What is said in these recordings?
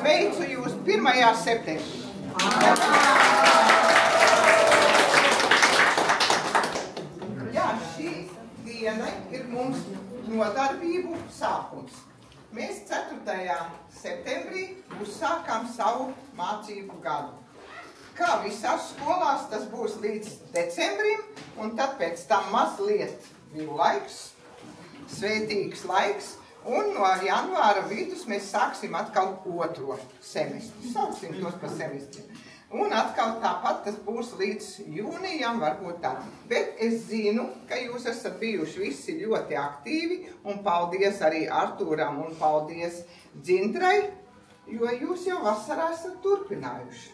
sveicu jūs 1. septembrī. Jā, šī diena ir mums nodarbību sākums. Mēs 4. septembrī uzsākām savu mācību gadu. Kā visās skolās, tas būs līdz decembrim, un tad pēc tam mazliet brīvlaiks, svētīgs laiks, un no janvāra vidus mēs sāksim atkal otro semestri. Sauksim tos par semestriem. Un atkal tāpat tas būs līdz jūnijam, varbūt tā. Bet es zinu, ka jūs esat bijuši visi ļoti aktīvi, un paldies arī Artūram un paldies Dzintrai, jo jūs jau vasarā esat turpinājuši.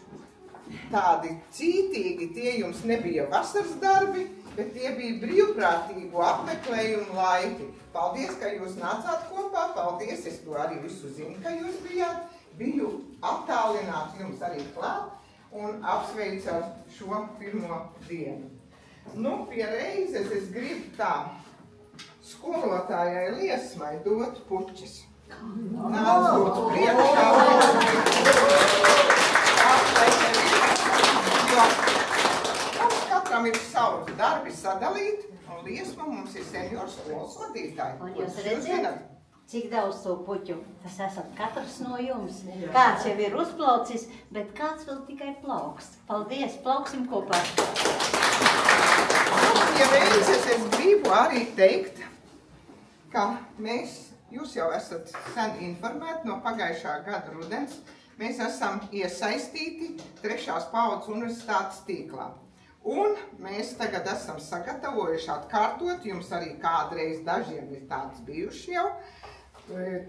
Tādi cītīgi tie jums nebija vasaras darbi, bet tie bija brīvprātīgu apmeklējumu laiki. Paldies, ka jūs nācāt kopā, paldies, es to arī visu zinu, ka jūs bijāt. Biju attālināts jums arī klāt un apsveicu ar šo pirmo dienu. Nu, pie reizes es gribu tā skolotājai Liesmai dot puķis. Nāc dot priekšā. Mums katram ir savu darbi sadalīt, un Liesma mums ir senior skolas vadītāji. Un jūs redzat, cik daudz to puķu, tas esat katrs no jums. Kāds jau ir uzplaucis, bet kāds vēl tikai plauks. Paldies, plauksim kopā. Ja reizes es gribu arī teikt, ka jūs jau esat sen informēti no pagājušā gada rudens, mēs esam iesaistīti 3. paudzes universitātes tīklā. Un mēs tagad esam sagatavojuši atkārtot, jums arī kādreiz dažiem ir tāds bijuši jau,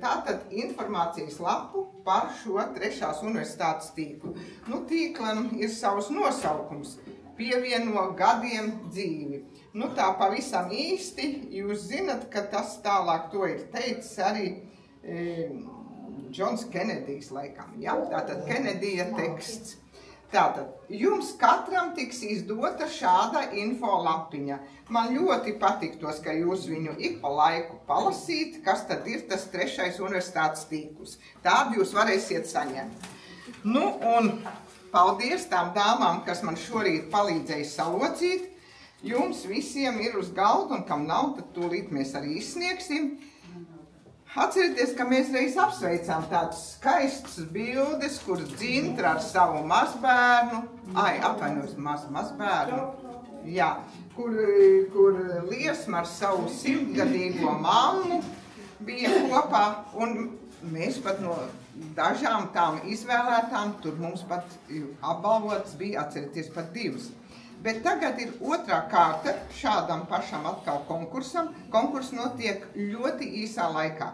tātad informācijas lapu par šo 3. universitātes tīklu. Nu, tīklam ir savs nosaukums – pievieno gadiem dzīvi. Nu, tā pavisam īsti, jūs zinat, ka tas tālāk to ir teicis arī Džons Kenedijs laikam, ja? Tātad Kenedija teksts. Tātad, jums katram tiks izdota šāda info lapiņa. Man ļoti patiktos, ka jūs viņu ik pa laiku palasīt, kas tad ir tas 3. universitātes tīklus. Tādu jūs varēsiet saņemt. Nu, un paldies tām dāmām, kas man šorīt palīdzēja salocīt. Jums visiem ir uz galda, un kam nav, tad tūlīt mēs arī izsniegsim. Atcerieties, ka mēs reiz apsveicām tādas skaistas bildes, kur Dzintra ar savu mazbērnu, atvainojos, mazbērnu, jā, kur Liesma ar savu 100-gadīgo mammu bija kopā, un mēs pat no dažām tām izvēlētām, tur mums pat apbalvotas bija, atcerieties, pat 2. Bet tagad ir otrā kārta šādam pašam atkal konkursam. Konkurs notiek ļoti īsā laikā.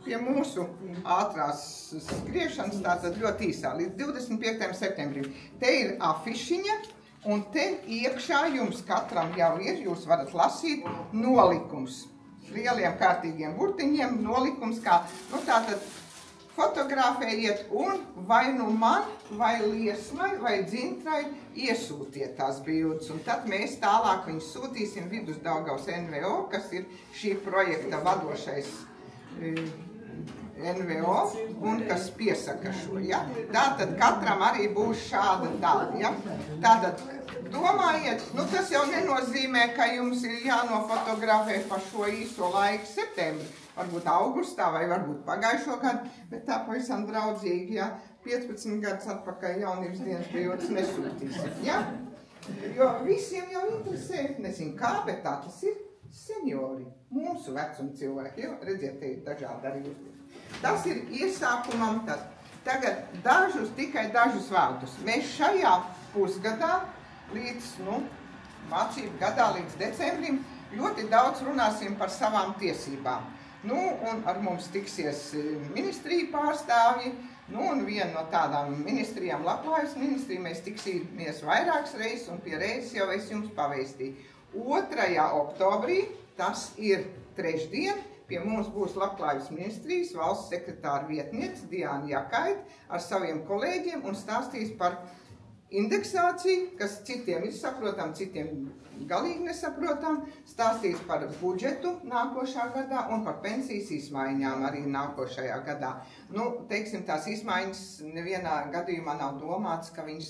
Pie mūsu ātrās skriešanas, tātad ļoti īsā, līdz 25. septembrim. Te ir afišiņa, un te iekšā jums katram jau ir, jūs varat lasīt, nolikums. Lieliem kārtīgiem burtiņiem nolikums, kā, nu tātad, fotografējiet un vai nu man, vai Liesmai, vai Dzintrai iesūtiet tās bildes. Un tad mēs tālāk viņus sūtīsim Vidusdaugavas NVO, kas ir šī projekta vadošais NVO un kas piesaka šo. Ja? Tātad katram arī būs šāda tāda. Ja? Tātad domājiet, nu tas jau nenozīmē, ka jums ir jānofotografē pa šo īso laiku septembri. Varbūt augustā vai varbūt pagājušo gadu, bet tā pavisam draudzīgi, ja 15 gadus atpakaļ jaunības dienas bildes nesūtīsim, ja? Jo visiem jau interesē, nezinu kā, bet tā tas ir seniori, mūsu vecuma cilvēki, jo redziet, te ir dažādi arī uzņēmumi. Tas ir iesākumam, tad tagad tikai dažus vārdus. Mēs šajā pusgadā līdz, mācību gadā līdz decembrim ļoti daudz runāsim par savām tiesībām. Nu, un ar mums tiksies ministrija pārstāvji, nu, un viena no tādām ministrijām, Labklājības ministrija, mēs tiksimies vairākas reizes, un pie reizes jau es jums pavēstīju. 2. oktobrī, tas ir trešdien, pie mums būs Labklājības ministrijas valsts sekretāra vietniece Diana Jakaite ar saviem kolēģiem un stāstīs par indeksāciju, kas citiem ir saprotam, citiem galīgi nesaprotam, stāstīs par budžetu nākošā gadā un par pensijas izmaiņām arī nākošajā gadā. Nu, teiksim, tās izmaiņas nevienā gadījumā nav domāts, ka viņš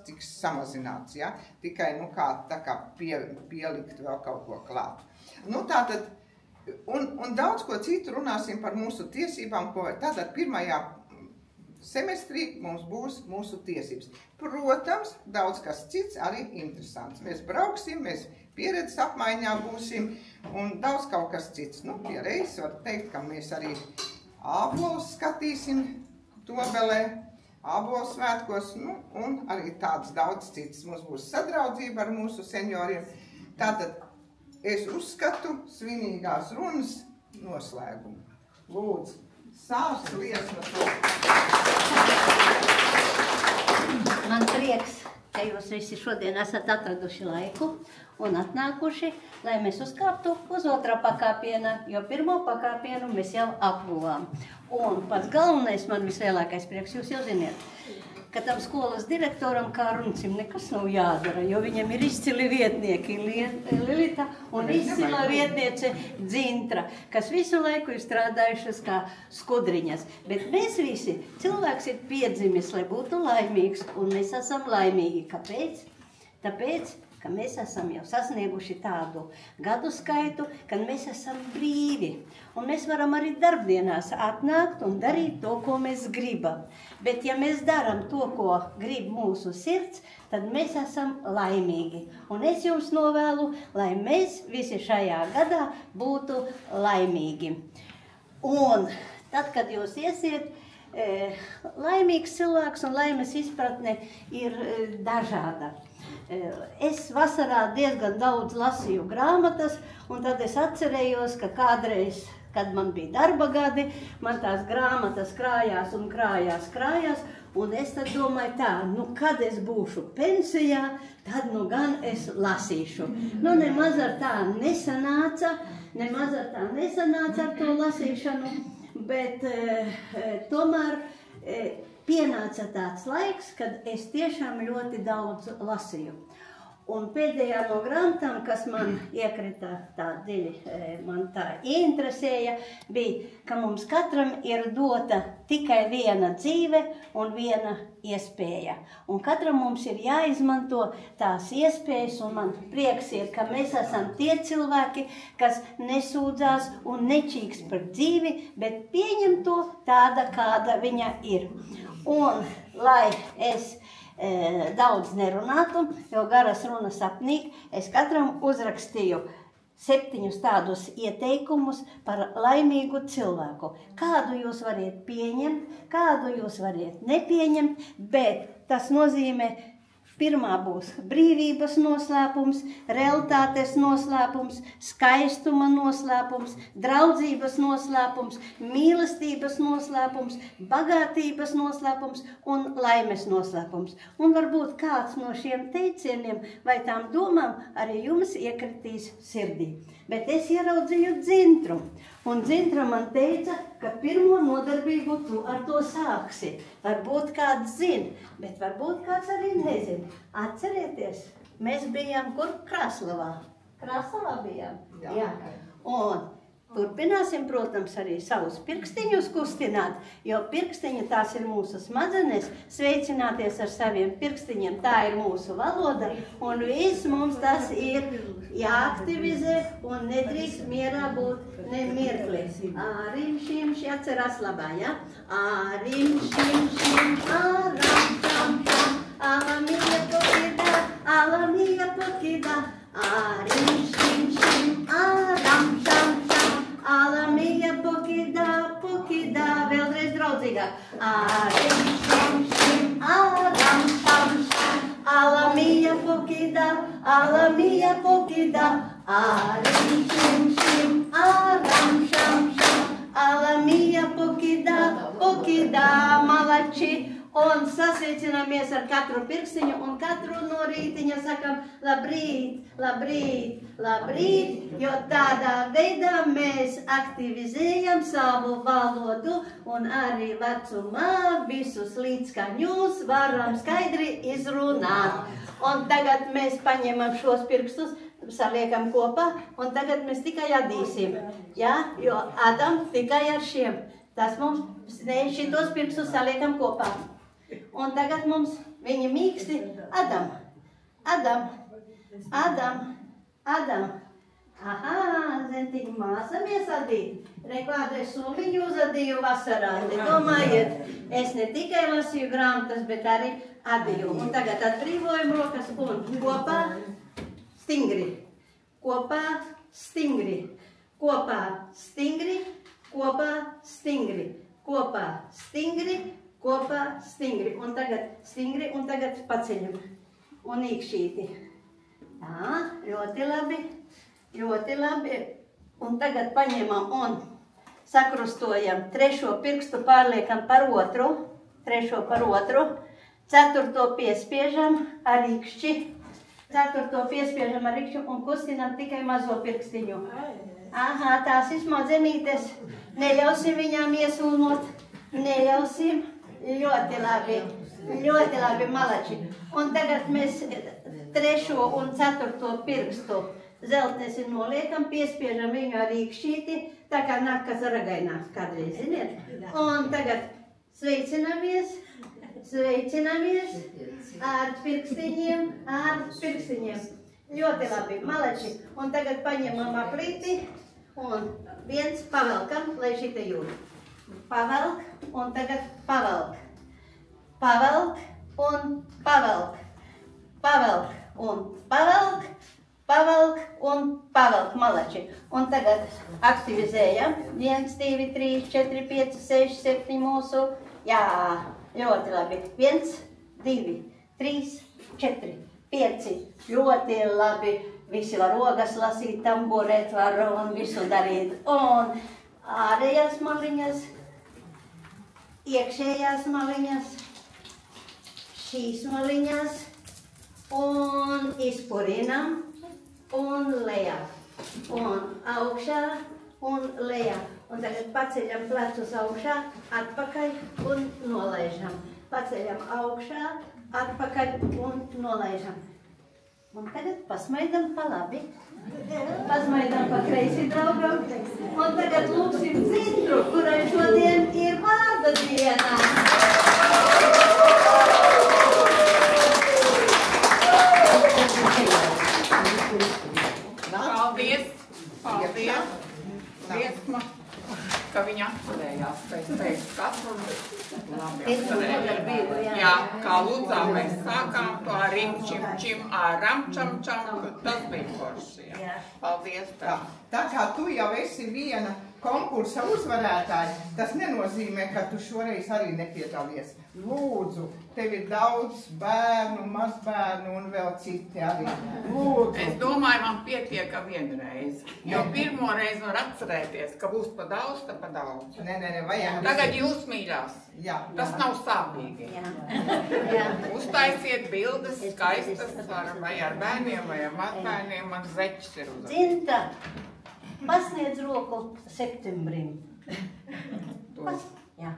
tiks samazināts, ja? Tikai, nu, tā kā pielikt vēl kaut ko klāt. Nu, tātad, un daudz ko citu runāsim par mūsu tiesībām, ko tātad pirmajā semestrī mums būs mūsu tiesības. Protams, daudz kas cits arī interesants. Mēs brauksim, mēs pieredzes apmaiņā būsim un daudz kaut kas cits. Nu, pie reizes var teikt, ka mēs arī ābolus skatīsim Dobelē, ābolu svētkos, nu, un arī tāds daudz cits. Mums būs sadraudzība ar mūsu senioriem. Tātad es uzskatu svinīgās runas noslēgumu. Lūdzu, sāks liesmas lūdzu. Man prieks, ka jūs visi šodien esat atraduši laiku un atnākuši, lai mēs uzkāptu uz otrā pakāpiena, jo pirmo pakāpienu mēs jau apguvām. Un pats galvenais man vislielākais prieks, jūs jau ziniet, ka tam skolas direktoram kā runcim nekas nav jādara, jo viņam ir izcili vietnieki Lilita un izcila vietniece Dzintra, kas visu laiku ir strādājušas kā skudriņas. Bet mēs visi, cilvēks ir piedzimis, lai būtu laimīgs, un mēs esam laimīgi. Kāpēc? Tāpēc, ka mēs esam jau sasnieguši tādu gadu skaitu, kad mēs esam brīvi. Un mēs varam arī darbdienās atnākt un darīt to, ko mēs gribam. Bet ja mēs darām to, ko grib mūsu sirds, tad mēs esam laimīgi. Un es jums novēlu, lai mēs visi šajā gadā būtu laimīgi. Un tad, kad jūs iesiet, laimīgs cilvēks un laimes izpratne ir dažāda. Es vasarā diezgan daudz lasīju grāmatas, un tad es atcerējos, ka kādreiz, kad man bija darba gadi, man tās grāmatas krājās un krājās, un es tad domāju tā, nu kad es būšu pensijā, tad nu gan es lasīšu. Nu nemaz ar tā nesanāca ar to lasīšanu, bet tomēr pienāca tāds laiks, kad es tiešām ļoti daudz lasīju. Un pēdējā no grāmatām, kas man iekrita tā dziļi, man tā ieinteresēja, bija, ka mums katram ir dota tikai viena dzīve un viena iespēja. Un katram mums ir jāizmanto tās iespējas, un man prieks ir, ka mēs esam tie cilvēki, kas nesūdzās un nečīks par dzīvi, bet pieņem to tāda, kāda viņa ir. Un, lai es daudz nerunātu, jo garas runas apnīk, es katram uzrakstīju 7 tādus ieteikumus par laimīgu cilvēku. Kādu jūs variet pieņemt, kādu jūs variet nepieņemt, bet tas nozīmē, pirmā būs brīvības noslēpums, realitātes noslēpums, skaistuma noslēpums, draudzības noslēpums, mīlestības noslēpums, bagātības noslēpums un laimes noslēpums. Un varbūt kāds no šiem teicieniem vai tām domām arī jums iekritīs sirdī. Bet es ieraudzīju Dzintru, un Dzintra man teica, ka pirmo nodarbību tu ar to sāksi. Varbūt kāds zina, bet varbūt kāds arī nezina. Atcerieties, mēs bijām kur? Kraslavā. Kraslavā bijām? Jā. Un turpināsim, protams, arī savus pirkstiņus kustināt, jo pirkstiņi tās ir mūsu smadzenes, sveicināties ar saviem pirkstiņiem, tā ir mūsu valoda, un viss mums tas ir jāaktivizē un nedrīkst mierā būt nemirkli. Ārim šim šī atcerās labā, ja? Ārim šim šim āram tam tam, alamija pokida, alamija pokida, ārim šim šim āram tam tam, alamija pokida, pokida, vēlreiz draudzīgāk. Ārim šim šim āram tam tam, alamija pokida, ārim šim šim āram šam šam, alamija pokida, pokida, malači. Un sasveicinamies ar katru pirkstiņu un katru no rītiņa sakam labrīt, labrīt, labrīt, jo tādā veidā mēs aktivizējam savu valodu un arī vecumā visus līdzskaņus varam skaidri izrunāt. Un tagad mēs paņemam šos pirkstus, saliekam kopā un tagad mēs tikai adīsim, ja? Jo Adam tikai ar šiem. Tas mums, šitos pirkstus saliekam kopā. Un tagad mums viņi mīksti Adam, Adam, Adam, Adam. Aha, zentiņu māsamies adīt. Rekādreiz soliņu uzadīju vasarā. Domājiet, es ne tikai lasīju grāmatas, bet arī adīju. Un tagad atbrīvojam rokas un kopā stingri, kopā stingri, kopā stingri, kopā stingri, kopā stingri, kopā stingri. Un tagad paceļam. Un īkšķīti. Tā, ļoti labi, ļoti labi. Un tagad paņemam un sakrustojam. Trešo pirkstu pārliekam par otru. Trešo par otru. Ceturto piespiežam ar īkšķi. Ceturto piespiežam ar īkšķi un kustinam tikai mazo pirkstiņu. Aha, tās izsmadzenītes. Neļausim viņām iesūnot. Neļausim. Ļoti labi, malači. Un tagad mēs trešo un ceturto pirkstu zeltnesi noliekam, piespiežam viņu ar īkšķīti, tā kā nākas ragainās kādreiz, ziniet? Un tagad sveicinamies ar pirkstiņiem, Ļoti labi, malači. Un tagad paņemam aplīti un viens pavelkam, lai šita jūt. Pavelk un tagad pavelk. Pavelk un pavelk. Pavelk un pavelk. Pavelk un pavelk, malači. Un tagad aktivizējam. 1, 2, 3, 4, 5, 6, 7 mūsu. Jā, ļoti labi. 1, 2, 3, 4, 5. Ļoti labi. Visi var rogas lasīt, tamborēt var un visu darīt. Un ārējās maliņas, iekšējās maliņas, šīs maliņas un izpurinam un lejā. Un augšā un lejā. Un tagad paceļam plecus augšā, atpakaļ un nolaižam. Paceļam augšā, atpakaļ un nolaižam. Un tagad pasmaidam pa labi. Pasmaidam pa kreisi draugam. Un tagad lūksim Cintru, kurai šodien ir vārda diena. Paldies! Paldies! Liesma, ka viņa atcerējās, ka es teicu katru labi atcerējās. Jā, kā lūdzā mēs sākām to ar rimčim, āram čam, tas bija forši. Paldies! Tā kā tu jau esi viena konkursa uzvarētāja, tas nenozīmē, ka tu šoreiz arī nepiedalies. Lūdzu, tev ir daudz bērnu, mazbērnu un vēl citi arī. Lūdzu. Es domāju, man pietiek vienreiz, jo pirmo reizi var atcerēties, ka būs pa daudz, tā pa daudz. Nē, vajag. Tagad jūs mīļās. Jā. Tas nav sāpīgi. Uztaisiet bildes skaistas vai ar bērniem, vai ar mazbērniem, man zeķis ir uzrakstīt. Cinta, pasniedz roku septembrim. Jā.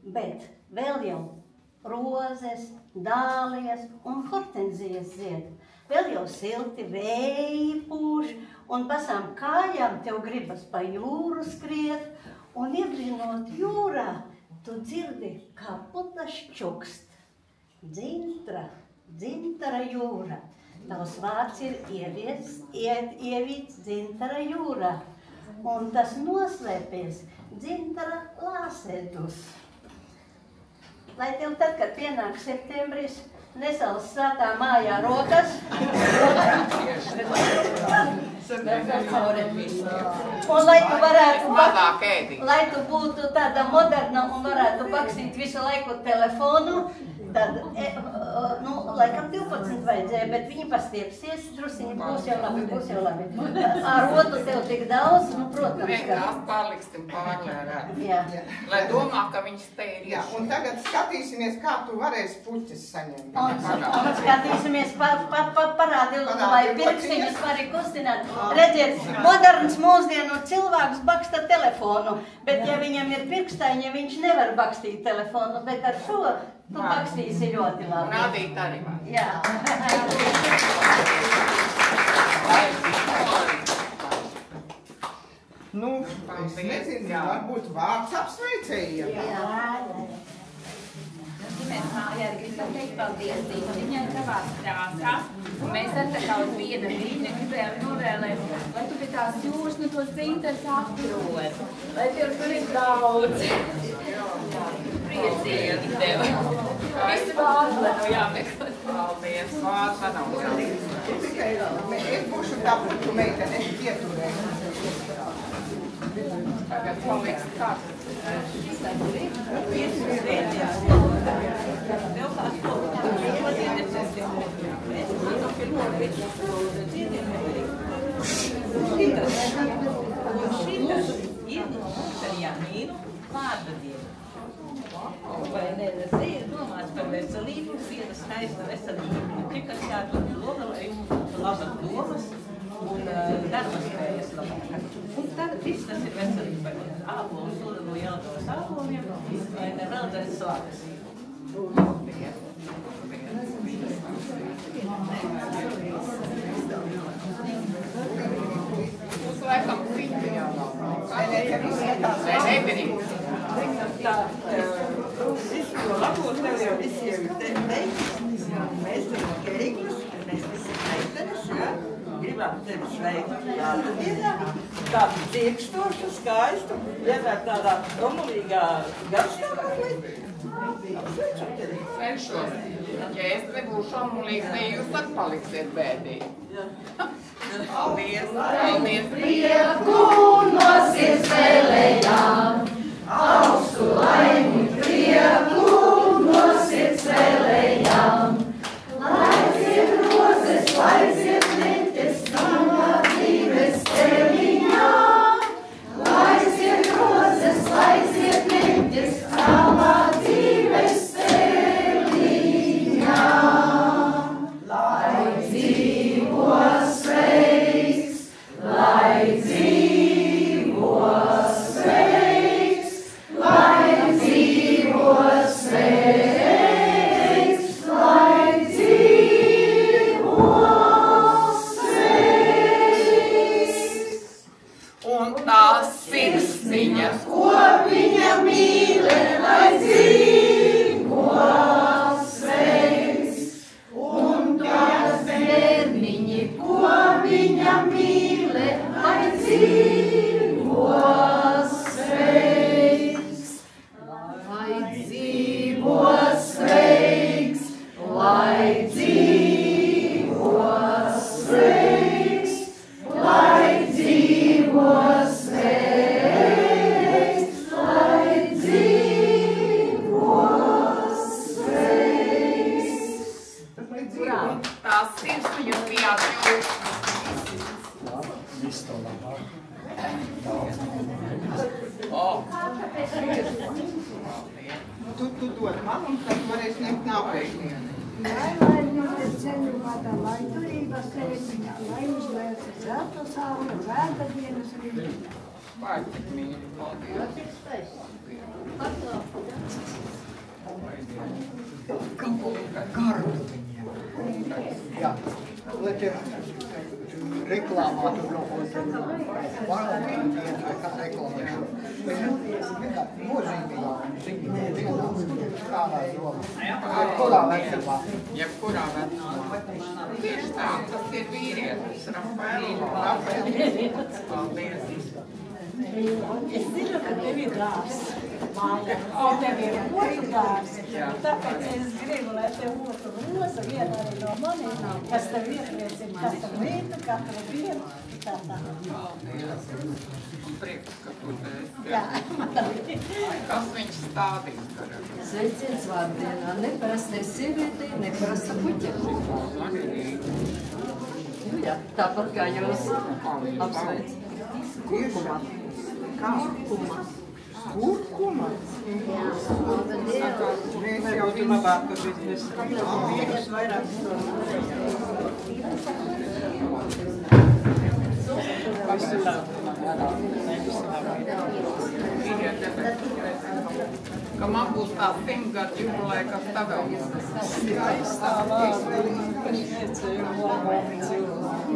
Bet vēl jau rozes, dālijas un hortenzijas zied. Vēl jau silti vēji pūš un pasām kājām tev gribas pa jūru skriet. Un iebrīnot jūrā, tu dzirdi, kā putas čukst. Dzintara jūra. Tavs vārds ir ievīts dzintara jūrā. Un tas noslēpies dzintara lāsēdus. Lai tev tad, kad pienāk septembris, nesals svētā mājā rokas. Un lai tu būtu tāda moderna un varētu paksīt visu laiku telefonu, Tad, laikam 12 vajadzēja, bet viņi pastiepsies, drusiņi būs jau labi. Ar rotu tev tik daudz, protams, ka... Vienkārši pārliksim pārlērēt. Jā. Lai domā, ka viņas te ir. Jā, un tagad skatīsimies, kā tu varēsi puķis saņemt. Un skatīsimies, parādi, lai pirkstiņus vari kustināt. Redziet, moderns mūsdienu cilvēks baksta telefonu, bet ja viņam ir pirkstaini, viņš nevar bakstīt telefonu, bet ar šo tu bakstīsi ļoti labi. Rādīt arī. Jā. Nu, es nezinu, varbūt vārds apsveicējiem. Jā. Mēs mājās gribam teikt paldies Viņai tavās krāsās. Un mēs ar tā kā uz viena brīdņa gribējām novēlēt, lai tu pie tās jūšana tos dzintas aptrod. Lai tev tur ir daudz. Priecīgi tev. Visu vārdu, lai nav jāmeklēt. Paldies, vārds, lai nav jāmeklēt. Tikai es būšu tā putu meitene, es pieturēju. Tagad paliks kāds. Vai nezinu, domāts par veselību, viena skaista veselība, tikai jādod novēlējumu, labas domas un darba spējas labāk. Un tad viss tas ir veselība. Ābols, no jaunos āboliem, vai neveldzēs slāpes. Mums laikam citu jānāk. Vai nebirīgs? Tā, visu to labo tev jau visiem teiks, mēs tev keiklis, mēs visi meitenes, ja? Gribam tevi sveikt tādu dienā, tādu ciekstošu, skaistu, vienmēr tādā omulīgā garšīgāklī. Apsveicam tevi. Cenšos. Ja es nebūšu omulīgs, ne jūs tad paliksiet bēdīgi. Paldies. Paldies. Prieku no sirds vēlējām, augstu laimi prieku no sirds vēlējām. Lai ziet rozes, lai ziet meķes, tavā dzīves ceļiņā. Lai ziet rozes, lai ziet meķes, tavā dzīves ceļiņā. Lai dzīvo sveiks, lai dzīvo sveiks, lai dzīvo sveiks, lai dzīvo sveiks. Un tās sirsniņas, Ko viņa mīlē, lai dzīvo sveiks. Un tās bērniņi, ko viņa mīlē, lai dzīvo sveiks. Lai dzīvo sveiks, lai dzīvo sveiks, lai dzīvo sveiks, lai dzīvo sveiks. tās sirsniņas bijāt jūs. Tu dod man, un tad varēs ņemt nākamajā. Lai ļoti ceļu vada, lai turība sēdiņā, lai uzlēca zelta saule, vēda dienas rīta. Vai tik mīļi, paldies. Gardu viņiem. Jā, lai tie reklāmā tur kaut ko Valentīna dienu vai kā reklamēšana. Bet nozīmīgi ziņu dienās kādā jomā. Jebkurā vecumā. Jebkurā vecumā. Tieši tā, tas ir vīrietis, Rafaelo. Paldies. Es zinu, ka tev ir dārs mājā, un tev ir otru dārs. Tāpēc es gribu, lai tev otru roza, viena arī no maniem, kas tev iepriecina katru rītu, katru dienu. Tā. Paldies. Prieks, ka tu esi. Kas viņš stādīs garām? Sveiciens vārdienā. Neparastai sievietei, neparasta puķeku. Jā, tāpat kā jūs apsveic. Kurkuma. Kurkuma. Kurkuma? Jā, Mēs jau viņu Ka man būs tā 100 gadu jubileja, kas tā vēl būs. Skaistā vārda, pašniecība, labāk cilvēku.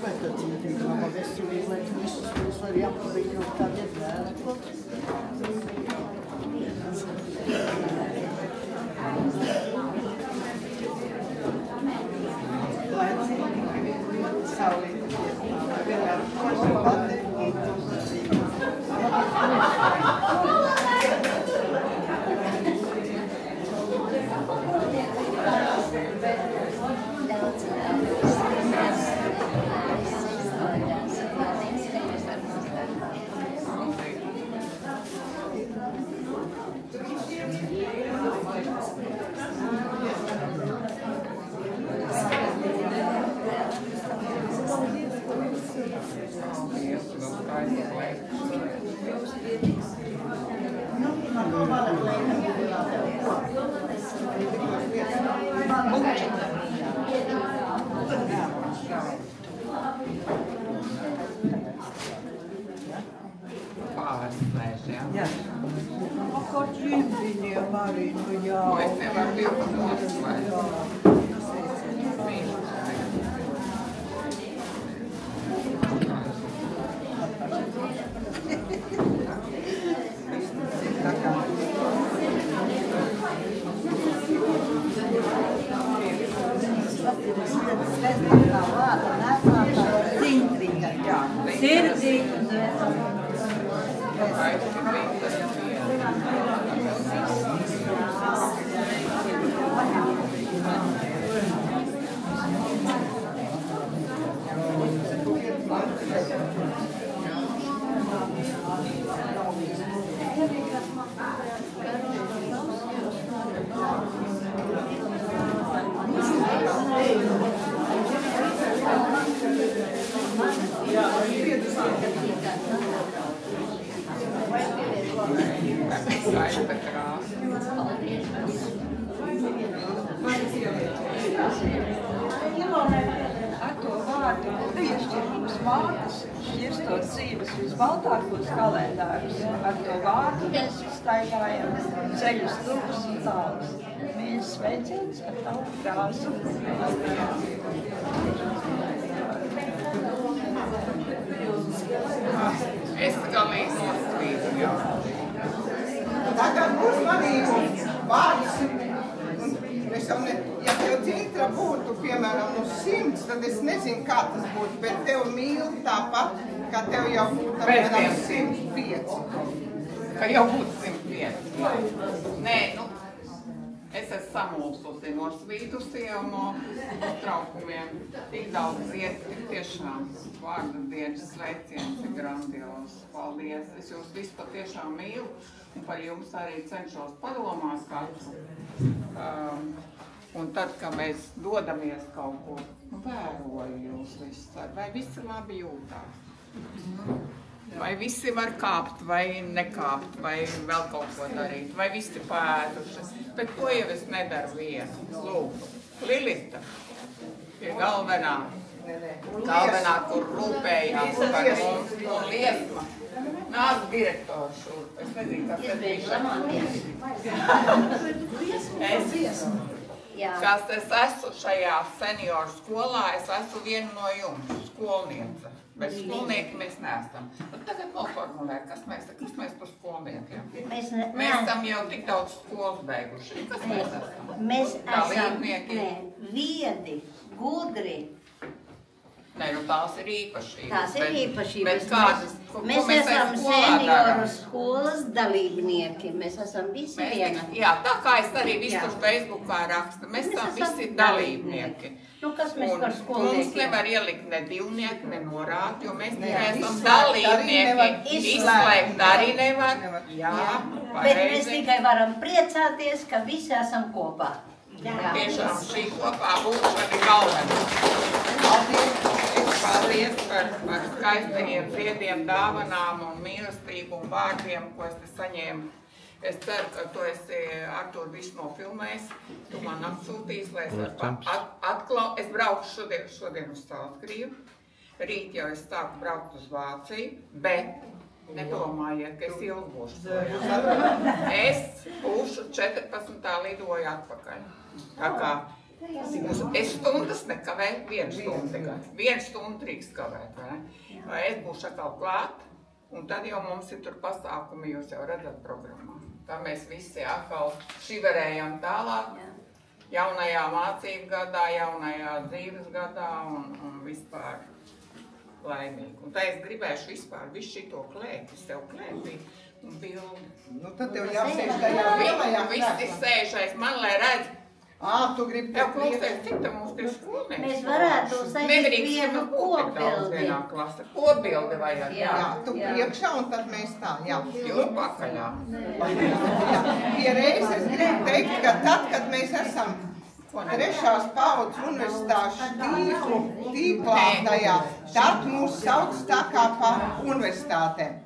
Vai tad cītīgi laba veselība, lai visus mūs arī apviņot kā vienmēr? Jā. Kā čimpiņiem arī, nu jā. Es nevaru 12 noslēgt. Ar to vārdu piešķirums vārdus, šķirstot dzīves visbaltākos kalendārus. Ar to vārdu mēs staigājam ceļus tuvus un tālus. Mīļš sveiciens ar tavu krāsu. Es galīgi nosvītu, jā. Tagad uzmanību vārds. Es jau ne, ja tev tītra būtu, piemēram, 100, tad es nezinu, kā tas būtu, bet tev mīl tāpat, ka tev jau būtu, piemēram, 105. Ka jau būtu 105. Nē, nu, es esmu samulsusi no svītusiem, no uztraukumiem. Tik daudz iet, tik tiešām vārda dienas sveiciens ir grandios. Paldies! Es jūs visu patiešām mīlu un par jums arī cenšos padomās katru. Un tad, kad mēs dodamies kaut kur, vēroju jūs visus, vai visi labi jūtās? Vai visi var kāpt, vai nekāpt, vai vēl kaut ko darīt, vai visi pēduši. Bet ko jau es nedaru vienu? Lūdzu, Lilita ir galvenā, kur rūpējās par mums, un Liesma. Nāc direktors šur. Es nezinu, kas te bija. Kas es esmu šajā senioru skolā, es esmu viena no jums, skolniece. Bet skolnieki mēs neesam. Tagad noformulēt, kas mēs par skolniekiem. Mēs esam jau tik daudz skolas beiguši. Kas mēs esam? Mēs esam viedi, gudri. Nē, nu tās ir īpašības. Tās ir īpašības. Bet kādas, mēs esam senioru skolas dalībnieki. Mēs esam visi viena. Jā, tā kā es arī visur Facebookā rakstu. Mēs esam visi dalībnieki. Nu, kas mēs par skolniekiem? Mums nevar ielikt ne divnieku, ne norādi, jo mēs tikai esam dalībnieki. Izslēgt arī nevar. Jā, bet mēs tikai varam priecāties, ka visi esam kopā. Tiešām šī kopā būšana ir galvenā. Paldies par skaistajiem ziediem, dāvanām un mīlestību un vārdiem, ko es te saņēmu. Es ceru, ka tu esi Artur visu nofilmējis, tu man apsūtīs, lai es atklāju. Es braucu šodien uz Salzgrīvu, rīt jau es sāku braukt uz Vāciju, bet nedomājiet, ka es ilgošu. Es būšu 14. lidoju atpakaļ. Tā kā es stundas nekavēju, 1 stundu tikai. 1 stundu drīkst kavēt, vai ne? Vai es būšu atkal klāt, un tad jau mums ir tur pasākumi, jūs jau redzat programmā. Tā mēs visi atkal šiverējam tālāk, jaunajā mācību gadā, jaunajā dzīves gadā un vispār laimīgi. Un tā es gribēšu vispār visu šito klēpi, sev klēpī un bildi. Nu tad tev jāsēž tajā lielajā Visi sēžais, man lai redz. Tu gribi tev klausēt, cik tam mums tie skolnieki? Mēs varētu saistīt vienu kopbildi. Kopbildi vajag, jā. Tu priekšā un tad mēs tā, jā. Jūs pakaļā. Piereiz es gribu teikt, ka tad, kad mēs esam 3. paudzes universitāšu tīklā tajā, tad mūs sauc tā kā pa universitātēm.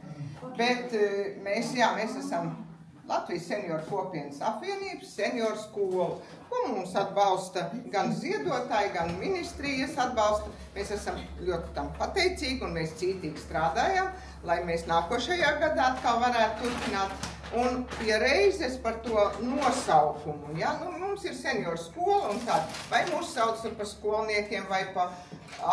Bet mēs esam Latvijas senioru kopienas apvienības senioru skolu, ko mums atbalsta gan ziedotāji, gan ministrijas atbalsta. Mēs esam ļoti tam pateicīgi un mēs cītīgi strādājam, lai mēs nākošajā gadā atkal varētu turpināt. Un piereizes par to nosaukumu, ja? Mums ir senioru skola un tāda, vai mūs sauc par skolniekiem, vai pa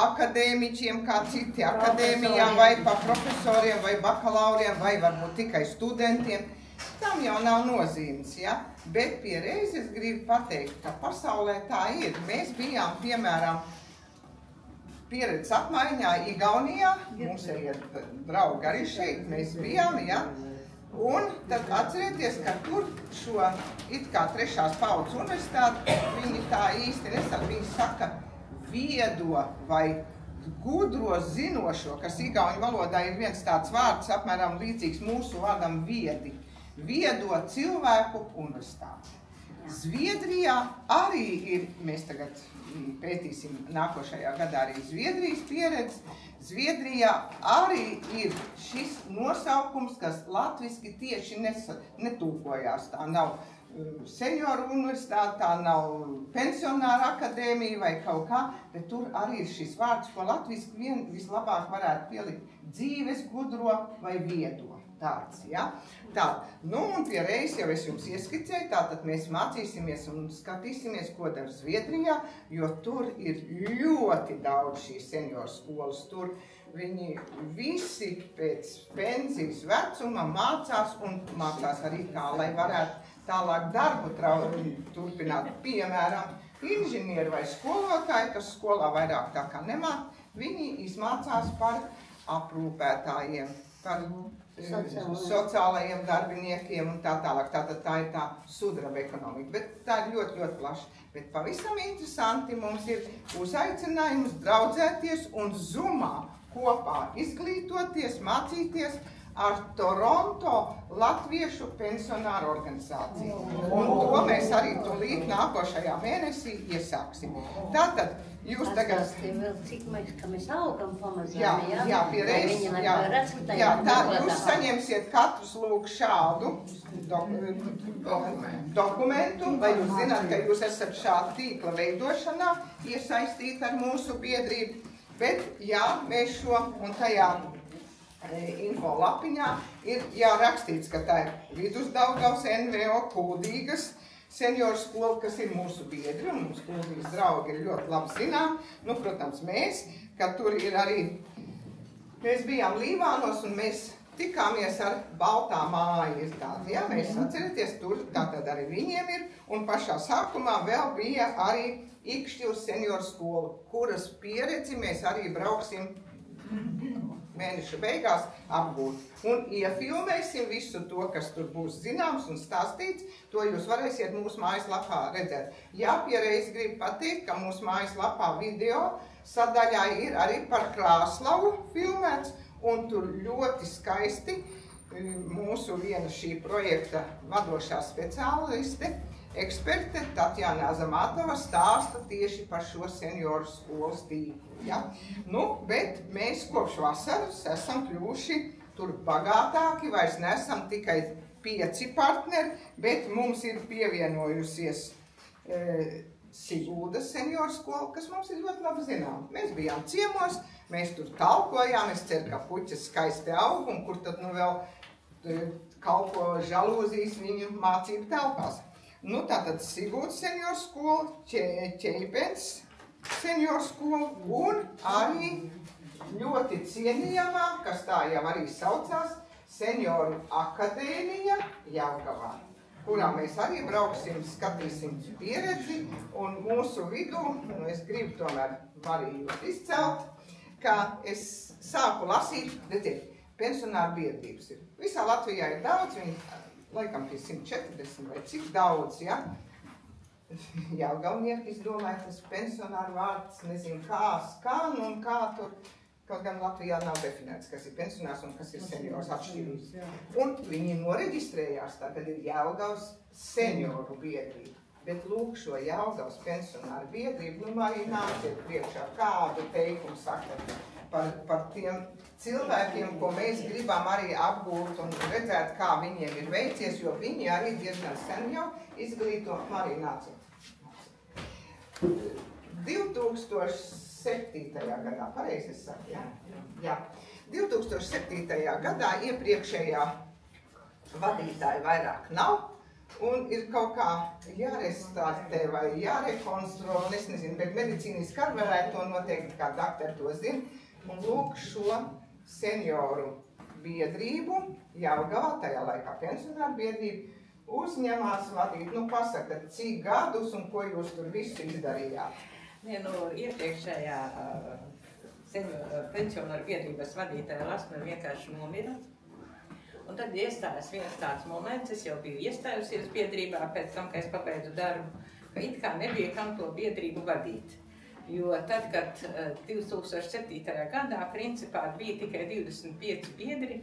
akadēmiķiem, kā citi akadēmijām, vai pa profesoriem, vai bakalauriem, vai varbūt tikai studentiem. Tam jau nav nozīmes, ja? Bet piereiz es gribu pateikt, ka pasaulē tā ir. Mēs bijām, piemēram, pieredzes apmaiņā Igaunijā, mums ir draugi arī šeit, mēs bijām, ja? Un tad atcerieties, ka tur šo it kā 3. paudzes universitāti, viņi tā īsti nesaka, viņi saka viedo vai gudro zinošo, kas igauņu valodā ir viens tāds vārds, apmēram līdzīgs mūsu vārdam viedi. Viedo cilvēku universitāti. Zviedrijā arī ir, mēs tagad pētīsim nākošajā gadā arī Zviedrijas pieredzi, Zviedrijā arī ir šis nosaukums, kas latviski tieši netūkojās. Tā nav senioru universitāte, tā nav pensionāra akadēmija vai kaut kā, bet tur arī ir šis vārds, ko latviski vislabāk varētu pielikt dzīves, gudro vai viedo. Tāds, ja? Tā, un piereiz jau es jums ieskicēju, tātad mēs mācīsimies un skatīsimies, ko dara Zviedrijā, jo tur ir ļoti daudz šīs senioru skolas. Tur viņi visi pēc pensijas vecuma mācās un mācās arī kā, lai varētu tālāk darbu turpināt. Piemēram, inženieri vai skolotāji, kas skolā vairāk tā kā nemāk, viņi izmācās par aprūpētājiem, par sociālajiem darbiniekiem un tā tālāk. Tātad tā ir tā sudraba ekonomika, bet tā ir ļoti, ļoti plaša. Bet pavisam interesanti mums ir uzaicinājums draudzēties un Zoomā kopā izglītoties, mācīties ar Toronto latviešu pensionāru organizāciju. Un to mēs arī tūlīt nākošajā mēnesī iesāksim. Tātad jūs tagad... Cik mēs augam pamazām, jā, piereiz, jā, tā jūs saņemsiet katrus lūk šādu dokumentu, lai jūs zināt, ka jūs esat šāda tīkla veidošanā iesaistīti ar mūsu biedrību. Bet, jā, mēs šo un tajā info lapiņā ir rakstīts, ka tā ir Vidusdaugavas NVO Kuldīgas senioru skola, kas ir mūsu biedri, un mums Kuldīgas draugi ir ļoti labi zinām. Protams, mēs, ka tur ir arī, mēs bijām Līvānos un mēs tikāmies ar Baltā māja izstādi. Jā, mēs atcerieties, tur tātad arī viņiem ir, un pašā sākumā vēl bija arī Ikšķils senioru skola, kuras pieredzi mēs arī brauksim mēneša beigās apgūt. Un iefilmēsim visu to, kas tur būs zināms un stāstīts, to jūs varēsiet mūsu mājaslapā redzēt. Jā, pierreiz gribu pateikt, ka mūsu mājaslapā video sadaļā ir arī par Krāslavu filmēts, un tur ļoti skaisti mūsu viena šī projekta vadošā speciāliste, eksperte Tatjana Azamatova stāsta tieši par šo senioru skolas tīklu. Ja? Nu, bet mēs kopš vasaras esam kļuvuši tur bagātāki, vairs nesam tikai 5 partneri, bet mums ir pievienojusies Siguldas senioru skola, kas mums ir ļoti labi zinām. Mēs bijām ciemos, mēs tur talkojām, es ceru, ka puķas skaisti aug, un kur tad nu vēl kalpo žalūzijas viņu mācību telpās. Nu, tātad Siguldas senioru skola, Ķeipens senioru skola un arī ļoti cienījamā, kas tā jau arī saucās, Senioru akadēmija Jelgavā, kurā mēs arī brauksim, skatīsim pieredzi, un mūsu vidū, es gribu tomēr varījot izcelt, ka es sāku lasīt, redziet, pensionāru biedrības ir. Visā Latvijā ir daudz, viņi laikam pie 140 vai cik daudz, ja? Jelgavnieki izdomāja tas pensionāru vārds, nezinu kā tur, kaut gan Latvijā nav definēts, kas ir pensionārs un kas ir seniors atšķirības. Un viņi noreģistrējās, tagad ir Jelgavas senioru biedrība. Bet lūk šo Jelgavas pensionāru biedrību, nu arī nāciet priekšā, kādu teikumu saka par tiem cilvēkiem, ko mēs gribam arī apgūt un redzēt, kā viņiem ir veicies, jo viņi arī diezgan sen jau izglīto, arī nāciet. 2007. gadā, pareizi es saku, jā. 2007. gadā iepriekšējā vadītāja vairāk nav, un ir kaut kā jārestartē vai jārekonstruo, un es nezinu, bet medicīniski arī varētu to noteikti, kā doktori to zina, un lūk šo senioru biedrību, Jelgavā, tajā laikā pensionāru biedrību, uzņemās vadīt, nu pasaka, cik gadus un ko jūs tur visu izdarījāt? Vienu iepriekšējā pensionāru biedrības vadītāja Lasma vienkārši nomira. Un tad iestājas viens tāds moments, es jau biju iestājusies biedrībā pēc tam, ka es pabeidzu darbu, ka it kā nebija kam to biedrību vadīt. Jo tad, kad 2007. gadā principā bija tikai 25 biedri,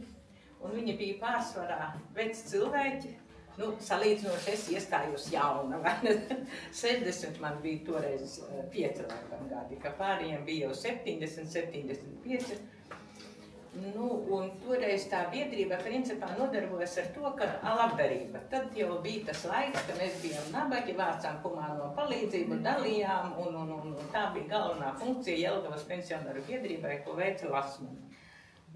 un viņi bija pārsvarā veci cilvēki, nu, salīdzinoši es iestājos jauna, vai ne? 60 man bija toreiz 5 laikam gadi, ka pārējiem bija jau 70, 75. Nu, un toreiz tā biedrība principā nodarbojas ar to, ka labdarība. Tad jau bija tas laiks, ka mēs bijām nabagi, vācām humāno palīdzību, dalījām, un tā bija galvenā funkcija Jelgavas pensionāru biedrībai, ko veica Lasma.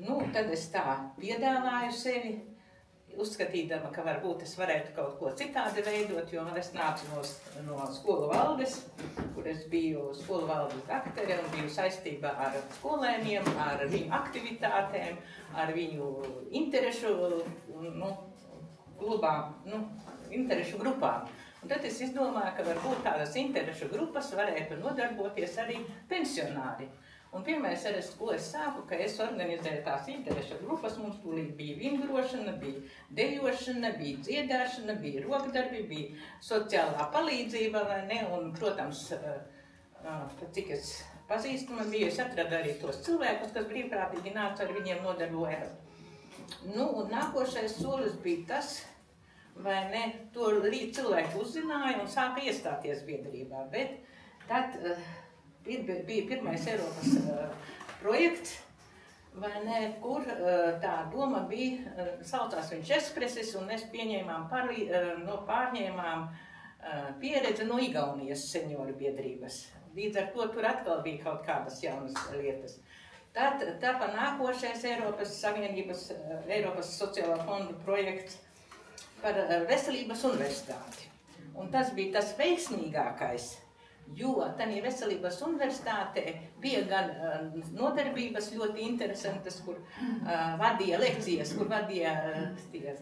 Nu, tad es tā piedāvāju sevi, uzskatīdama, ka varbūt es varētu kaut ko citādi veidot, jo es nācu no skolu valdes, kur es biju skolu valdes daktere un biju saistībā ar skolēniem, ar viņu aktivitātēm, ar viņu interešu interešu grupām. Un tad es izdomāju, ka varbūt tādas interešu grupas varētu nodarboties arī pensionāri. Un pirmais arī, ko es sāku, ka es organizēju tās interešu grupas, mums tūlīt bija vingrošana, bija dejošana, bija dziedāšana, bija rokdarbi, bija sociālā palīdzība, vai ne, un, protams, cik es pazīstama biju, es atradu arī tos cilvēkus, kas brīvprātīgi nāca ar viņiem nodarbojās. Nu, un nākošais solis bija tas, vai ne, to rīt cilvēki uzzināja un sāka iestāties biedrībā, bet tad bija pirmais Eiropas projekts, vai ne, kur tā doma bija, saucās viņš Espreses, un mēs pārņēmām pieredzi no Igaunijas senioru biedrības. Līdz ar to tur atkal bija kaut kādas jaunas lietas. Tad tāpa nākošais Eiropas Savienības, Eiropas sociālā fonda projekts par veselības universitāti. Un tas bija tas veiksmīgākais, jo tādā veselības universitātē bija gan nodarbības ļoti interesantas, kur vadīja lekcijas, kur vadīja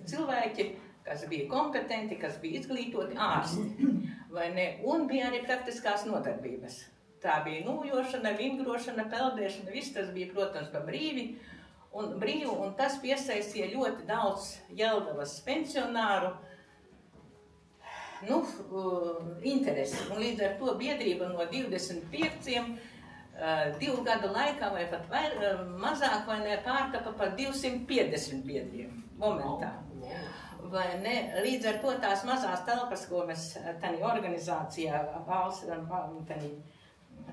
cilvēki, kas bija kompetenti, kas bija izglītoti, ārsti, vai ne? Un bija arī praktiskās nodarbības. Tā bija nūjošana, vingrošana, peldēšana, viss tas bija, protams, pa brīvi. un brīvu, un tas piesaistīja ļoti daudz Jelgavas pensionāru interesi. Un līdz ar to biedrība no 25 2 gadu laikā vai pat mazāk vai ne pārtapa par 250 biedriem momentā. Vai ne? Līdz ar to tās mazās telpas, ko mēs tādā organizācijā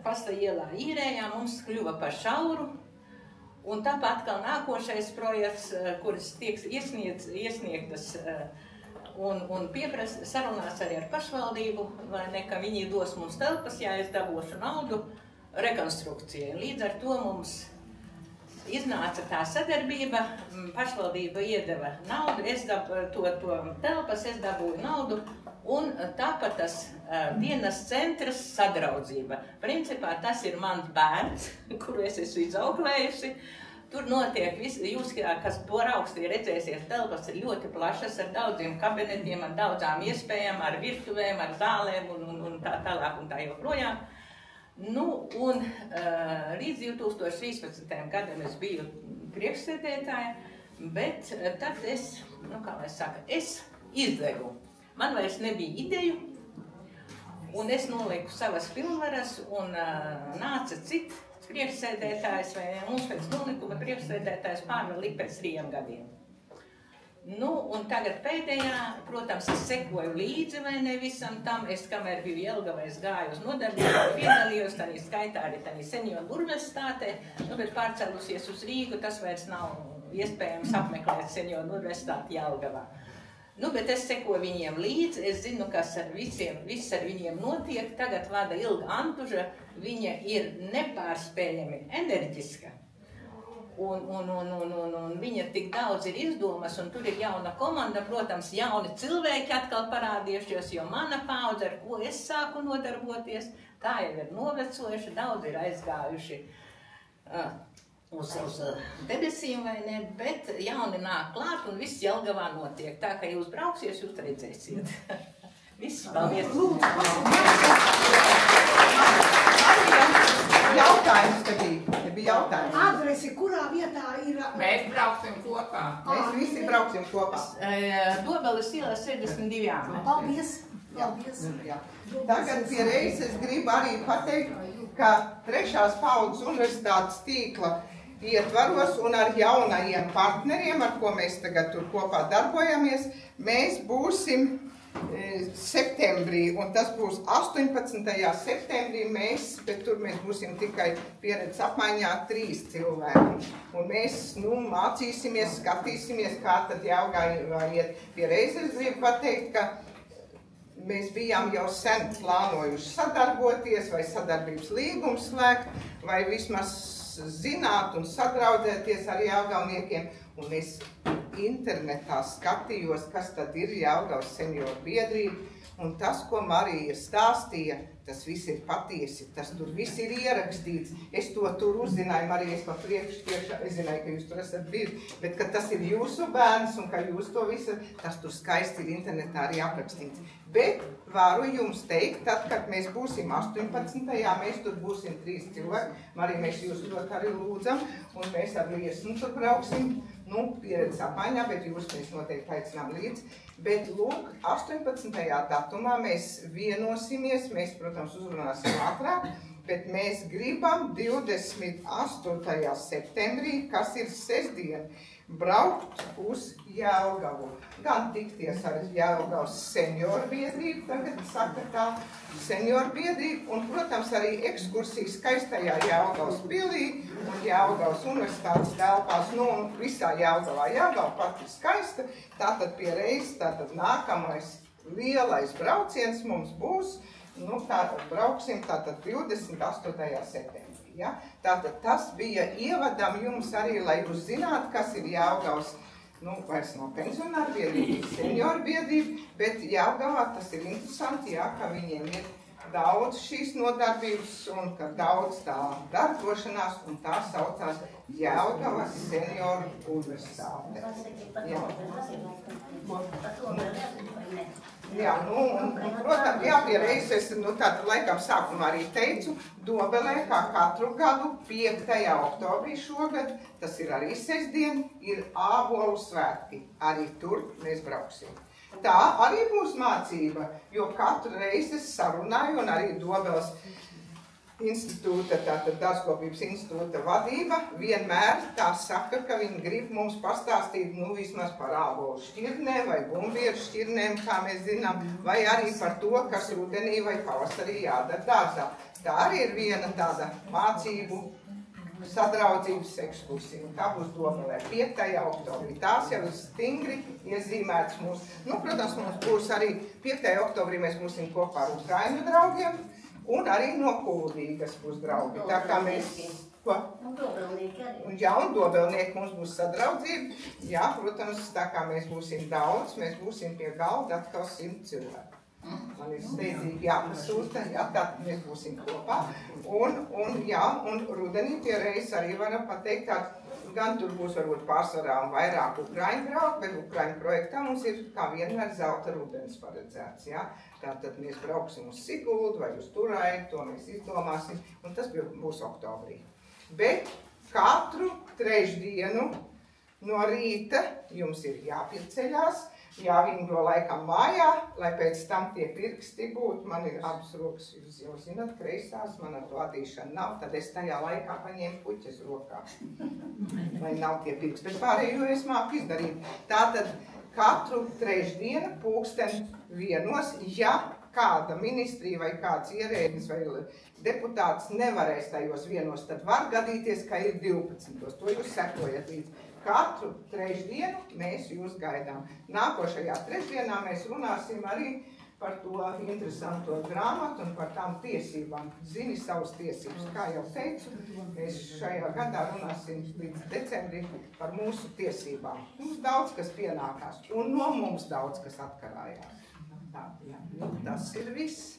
Pasta ielā īrējām, mums kļuva par šauru. Un tāpat atkal nākošais projekts, kuras tiek iesniegtas un pieprasa sarunās arī ar pašvaldību, vai ne, ka viņi dos mums telpas, ja es dabūšu naudu rekonstrukcijai. Līdz ar to mums iznāca tā sadarbība, pašvaldība iedeva naudu, es dabūju telpas, es dabūju naudu, un tāpat tas dienas centras sadraudzība. Principā tas ir mans bērns, kuru es esmu izauklējusi. Tur notiek jūs, kas poraukstī redzēsies, telpas ir ļoti plašas, ar daudziem kabinetiem, ar daudzām iespējām, ar virtuvēm, ar zālēm un tā tālāk un tā joprojām. Un līdz 2013. gadam es biju priekšsēdētāja, bet tad es izdegu. Man vairs nebija ideju, un es noliku savas pilnvaras, un nāca cits priekšsēdētājs, vai mums pēc nolikuma priekšsēdētājs pārvalīja pēc 3 gadiem. Un tagad pēdējā, protams, es sekoju līdzi vai ne visam tam, es kamēr biju Jelgavā, es gāju uz nodarbību, piedalījos, tādā skaitā arī tādā senioru universitātē, bet pārcelusies uz Rīgu, tas vairs nav iespējams apmeklēt senioru universitāti Jelgavā. Bet es sekoju viņiem līdzi, es zinu, kas viss ar viņiem notiek. Tagad vada Ilga Antuža, viņa ir nepārspējami enerģiska. Un viņa tik daudz ir izdomas, un tur ir jauna komanda, protams, jauni cilvēki atkal parādījušies, jo mana paudze, ar ko es sāku nodarboties, tā jau ir novecojuši, daudz ir aizgājuši uz debesīm vai ne, bet jauni nāk klāt un viss Jelgavā notiek. Tā, ka jūs brauksies, jūs redzēsiet. Viss, paldies. Jautājums te bija jautājums. Adresi, kurā vietā ir? Mēs brauksim kopā. Mēs visi brauksim kopā. Dobeles iela 62. Paldies. Paldies. Tagad pie reizes gribu arī pateikt, ka 3. paudzes universitātes tīkla ietvaros un ar jaunajiem partneriem, ar ko mēs tagad tur kopā darbojamies, mēs būsim septembrī, un tas būs 18. septembrī bet tur mēs būsim tikai pieredzes apmaiņā 3 cilvēki. Un mēs, mācīsimies, skatīsimies, kā tad Jelgavā iet. Pie reizes gribu pateikt, ka mēs bijām jau sen plānojuši sadarboties, vai sadarbības līgumu slēgt, vai vismaz zināt un sadraudzēties ar jelgavniekiem. Un es internetā skatījos, kas tad ir Jelgavas senioru biedrība, un tas, ko Marija stāstīja, tas viss ir patiesi, tas tur viss ir ierakstīts. Es to tur uzzināju, Marija, es pa priekšu, es zināju, ka jūs tur esat bijuši, bet ka tas ir jūsu bērns un ka jūs to visu, tas tur skaisti ir internetā arī aprakstīts. Bet varu jums teikt, tad, kad mēs būsim 18. mēs tur būsim 3 cilvēki, Marija, mēs jūs ļoti arī lūdzam, un mēs ar Liesnu tur brauksim, pieredzes apmaiņā, bet jūs mēs noteikti aicinām līdz. Bet, lūk, 18. datumā mēs vienosimies, mēs, protams, uzrunāsim ātrāk, bet mēs gribam 28. septembrī, kas ir sestdien, braukt uz Jelgavu. Gan tikties ar Jelgavas senioru biedrību, tagad saka tā senioru biedrību, un, protams, arī ekskursijas skaistajā Jelgavas pilī un Jelgavas universitātes telpās, un visā Jelgavā. Jelgava pati skaista, tātad pie reizes, tātad nākamais lielais brauciens mums būs, tātad brauksim tātad 28. septembrī. Ja? Tātad tas bija ievadam jums arī, lai jūs zinātu, kas ir Jelgavas, vairs nav pensionāru biedrība, senioru biedrība, bet Jelgavā tas ir interesanti, ja, ka viņiem ir daudz šīs nodarbības un ka daudz tā darbošanās, un tā saucās Jelgavas senioru universitāte. Jā, protams, jā, pie reizes, tātad laikam sākumā arī teicu, Dobelē, kā katru gadu, 5. oktobrī šogad, tas ir arī sestdien, ir ābolu svētki. Arī tur mēs brauksim. Tā arī būs mācība, jo katru reizi es sarunāju, un arī Dobeles institūta, tātad Dārzkopības institūta vadība vienmēr tā saka, ka viņi grib mums pastāstīt, vismaz par ābolu šķirnēm vai bumbieru šķirnēm, kā mēs zinām, vai arī par to, kas rudenī vai pavasarī jādara dārzā. Tā arī ir viena tāda mācību sadraudzības ekskursija. Tā būs Dobelē 5. oktobrī. Tās jau ir stingri iezīmētas mums. Protams, mums būs arī 5. oktobrī mēs būsim kopā ar Ukraiņu draugiem. Un arī no Kuldīgas būs draugi. Tā kā mēs... Ko? Un dobelnieki arī. Jā, un dobelnieki mums būs sadraudzība. Jā, protams, tā kā mēs būsim daudz, mēs būsim pie galda atkal 100 cilvēku. Man ir steidzīgi jāpasūta, jā, tad mēs būsim kopā. Un rudenī pie reizes arī varam pateikt, ka gan tur būs varbūt pārsvarā un vairāk Ukraiņu draugi, bet Ukraiņu projektā mums ir kā vienmēr zelta rudens paredzēts, jā. Tātad mēs brauksim uz Siguldu vai uz Turaidu, to mēs izdomāsim, un tas būs oktobrī. Bet katru trešdienu no rīta jums ir jāpieceļās, jāvingo laikam mājā, lai pēc tam tie pirksti būtu. Man ir abas rokas, jūs jau zināt, kreisās, man ar to adīšana nav, tad es tajā laikā paņēmu puķes rokā. Lai nav tie pirksti, bet pārējo es māku izdarīt. Tātad katru trešdienu 12:00, ja kāda ministrija vai kāds ierēdnis vai deputāts nevarēs tajos vienos, tad var gadīties, ka ir 12:00. To jūs sekojat līdz. Katru trešdienu mēs jūs gaidām. Nākošajā trešdienā mēs runāsim arī par to interesanto grāmatu un par tām tiesībām. Zini savas tiesības, kā jau teicu, mēs šajā gadā runāsim līdz decembrim par mūsu tiesībām. Mums daudz kas pienākās un no mums daudz kas atkarājās. Tā, jā, tas ir viss.